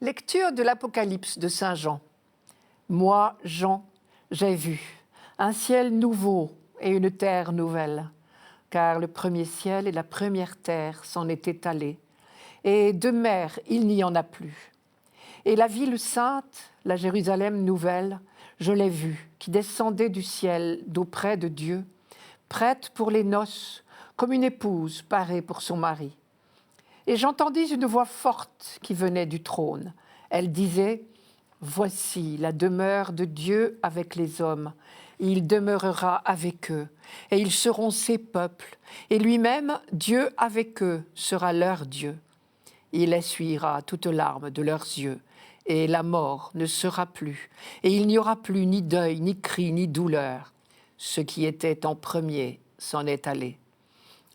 Lecture de l'Apocalypse de Saint Jean. Moi, Jean, j'ai vu un ciel nouveau et une terre nouvelle, car le premier ciel et la première terre s'en étaient allés, et de mer il n'y en a plus. Et la ville sainte, la Jérusalem nouvelle, je l'ai vue, qui descendait du ciel d'auprès de Dieu, prête pour les noces, comme une épouse parée pour son mari. Et j'entendis une voix forte qui venait du trône. Elle disait : « Voici la demeure de Dieu avec les hommes. Il demeurera avec eux, et ils seront ses peuples. Et lui-même, Dieu avec eux, sera leur Dieu. Il essuiera toutes larmes de leurs yeux, et la mort ne sera plus. Et il n'y aura plus ni deuil, ni cri, ni douleur. Ce qui était en premier s'en est allé. »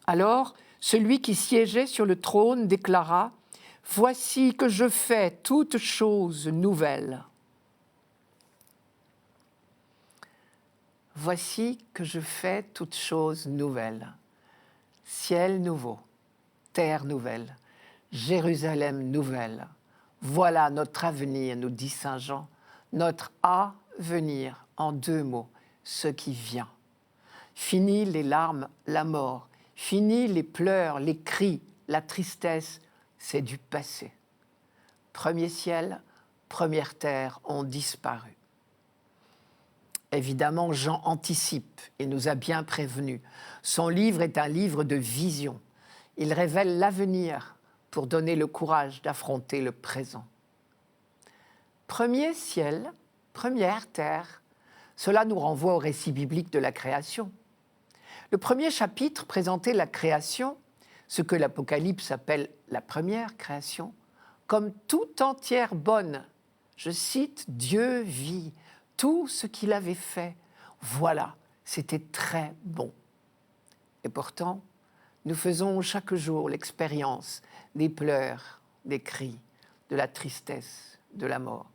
Alors, celui qui siégeait sur le trône déclara : « Voici que je fais toutes choses nouvelles. » Voici que je fais toutes choses nouvelles. Ciel nouveau, terre nouvelle, Jérusalem nouvelle. Voilà notre avenir, nous dit Saint Jean. Notre avenir, en 2 mots, ce qui vient. Fini les larmes, la mort. Fini les pleurs, les cris, la tristesse, c'est du passé. Premier ciel, première terre ont disparu. Évidemment, Jean anticipe et nous a bien prévenus. Son livre est un livre de vision. Il révèle l'avenir pour donner le courage d'affronter le présent. Premier ciel, première terre, cela nous renvoie au récit biblique de la création. Le premier chapitre présentait la création, ce que l'Apocalypse appelle la première création, comme tout entière bonne. Je cite, « Dieu vit tout ce qu'il avait fait. Voilà, c'était très bon. » Et pourtant, nous faisons chaque jour l'expérience des pleurs, des cris, de la tristesse, de la mort.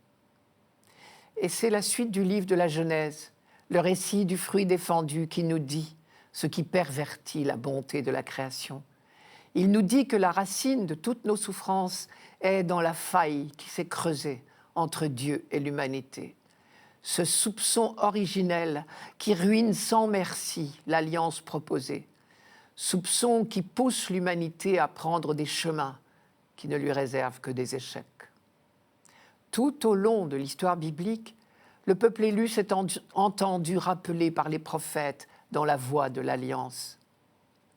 Et c'est la suite du livre de la Genèse, le récit du fruit défendu qui nous dit ce qui pervertit la bonté de la création. Il nous dit que la racine de toutes nos souffrances est dans la faille qui s'est creusée entre Dieu et l'humanité. Ce soupçon originel qui ruine sans merci l'alliance proposée. Soupçon qui pousse l'humanité à prendre des chemins qui ne lui réservent que des échecs. Tout au long de l'histoire biblique, le peuple élu s'est entendu rappeler par les prophètes dans la voie de l'alliance.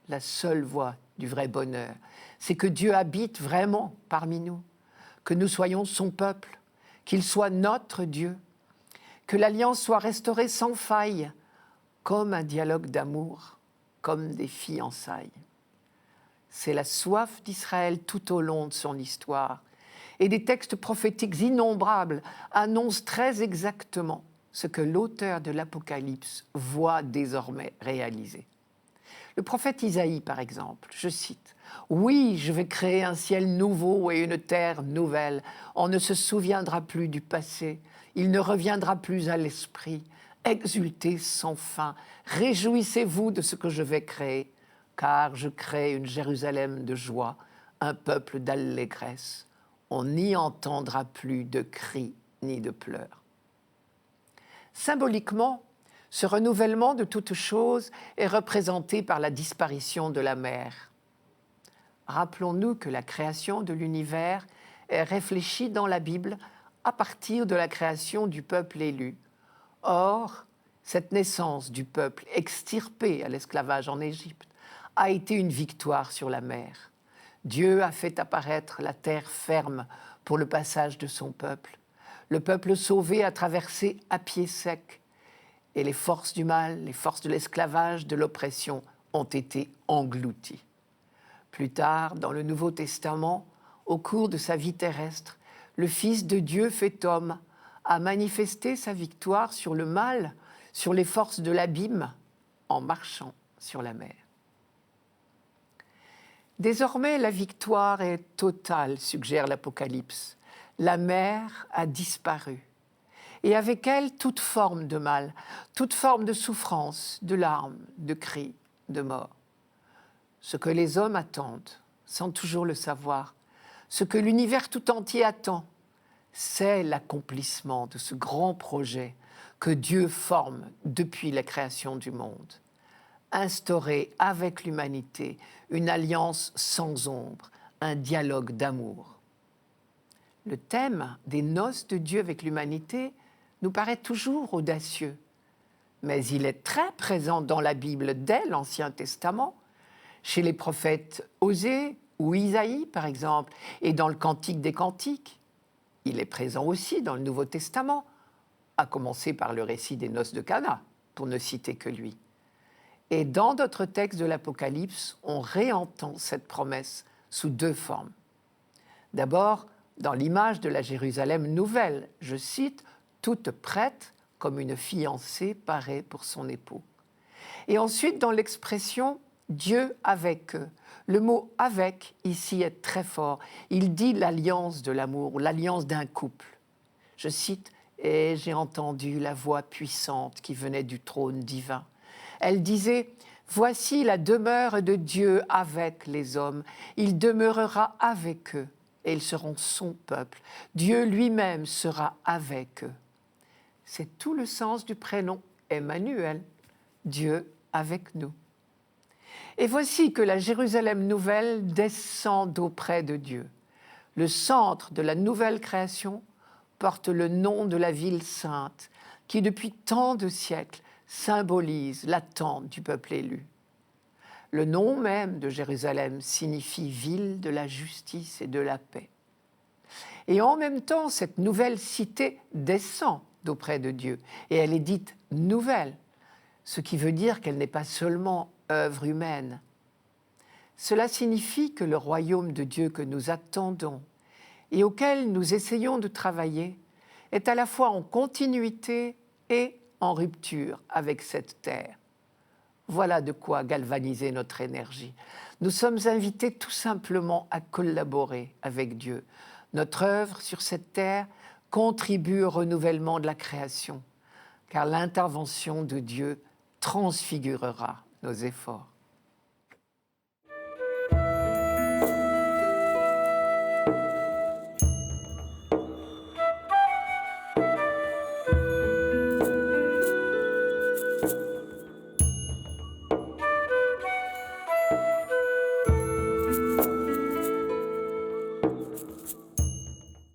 La seule voie du vrai bonheur, c'est que Dieu habite vraiment parmi nous, que nous soyons son peuple, qu'il soit notre Dieu, que l'alliance soit restaurée sans faille, comme un dialogue d'amour, comme des fiançailles. C'est la soif d'Israël tout au long de son histoire, et des textes prophétiques innombrables annoncent très exactement ce que l'auteur de l'Apocalypse voit désormais réaliser. Le prophète Isaïe, par exemple, je cite, « Oui, je vais créer un ciel nouveau et une terre nouvelle. On ne se souviendra plus du passé, il ne reviendra plus à l'esprit. Exultez sans fin, réjouissez-vous de ce que je vais créer, car je crée une Jérusalem de joie, un peuple d'allégresse. On n'y entendra plus de cris ni de pleurs. » Symboliquement, ce renouvellement de toutes choses est représenté par la disparition de la mer. Rappelons-nous que la création de l'univers est réfléchie dans la Bible à partir de la création du peuple élu. Or, cette naissance du peuple extirpé à l'esclavage en Égypte a été une victoire sur la mer. Dieu a fait apparaître la terre ferme pour le passage de son peuple. Le peuple sauvé a traversé à pied sec. Et les forces du mal, les forces de l'esclavage, de l'oppression ont été englouties. Plus tard, dans le Nouveau Testament, au cours de sa vie terrestre, le Fils de Dieu fait homme a manifesté sa victoire sur le mal, sur les forces de l'abîme, en marchant sur la mer. Désormais, la victoire est totale, suggère l'Apocalypse. La mer a disparu. Et avec elle, toute forme de mal, toute forme de souffrance, de larmes, de cris, de mort. Ce que les hommes attendent, sans toujours le savoir, ce que l'univers tout entier attend, c'est l'accomplissement de ce grand projet que Dieu forme depuis la création du monde. Instaurer avec l'humanité une alliance sans ombre, un dialogue d'amour. Le thème des noces de Dieu avec l'humanité nous paraît toujours audacieux, mais il est très présent dans la Bible dès l'Ancien Testament, chez les prophètes Osée ou Isaïe par exemple, et dans le Cantique des Cantiques. Il est présent aussi dans le Nouveau Testament, à commencer par le récit des noces de Cana, pour ne citer que lui. Et dans d'autres textes de l'Apocalypse, on réentend cette promesse sous deux formes. D'abord, dans l'image de la Jérusalem nouvelle, je cite, « toute prête comme une fiancée parée pour son époux ». Et ensuite, dans l'expression « Dieu avec eux ». Le mot « avec » ici est très fort. Il dit l'alliance de l'amour, l'alliance d'un couple. Je cite, « Et j'ai entendu la voix puissante qui venait du trône divin. Elle disait, « Voici la demeure de Dieu avec les hommes. Il demeurera avec eux et ils seront son peuple. Dieu lui-même sera avec eux. » C'est tout le sens du prénom Emmanuel, Dieu avec nous. Et voici que la Jérusalem nouvelle descend d'auprès de Dieu. Le centre de la nouvelle création porte le nom de la ville sainte qui, depuis tant de siècles, symbolise l'attente du peuple élu. Le nom même de Jérusalem signifie ville de la justice et de la paix. Et en même temps, cette nouvelle cité descend d'auprès de Dieu et elle est dite nouvelle, ce qui veut dire qu'elle n'est pas seulement œuvre humaine. Cela signifie que le royaume de Dieu que nous attendons et auquel nous essayons de travailler est à la fois en continuité et en rupture avec cette terre. Voilà de quoi galvaniser notre énergie. Nous sommes invités tout simplement à collaborer avec Dieu. Notre œuvre sur cette terre contribue au renouvellement de la création, car l'intervention de Dieu transfigurera nos efforts.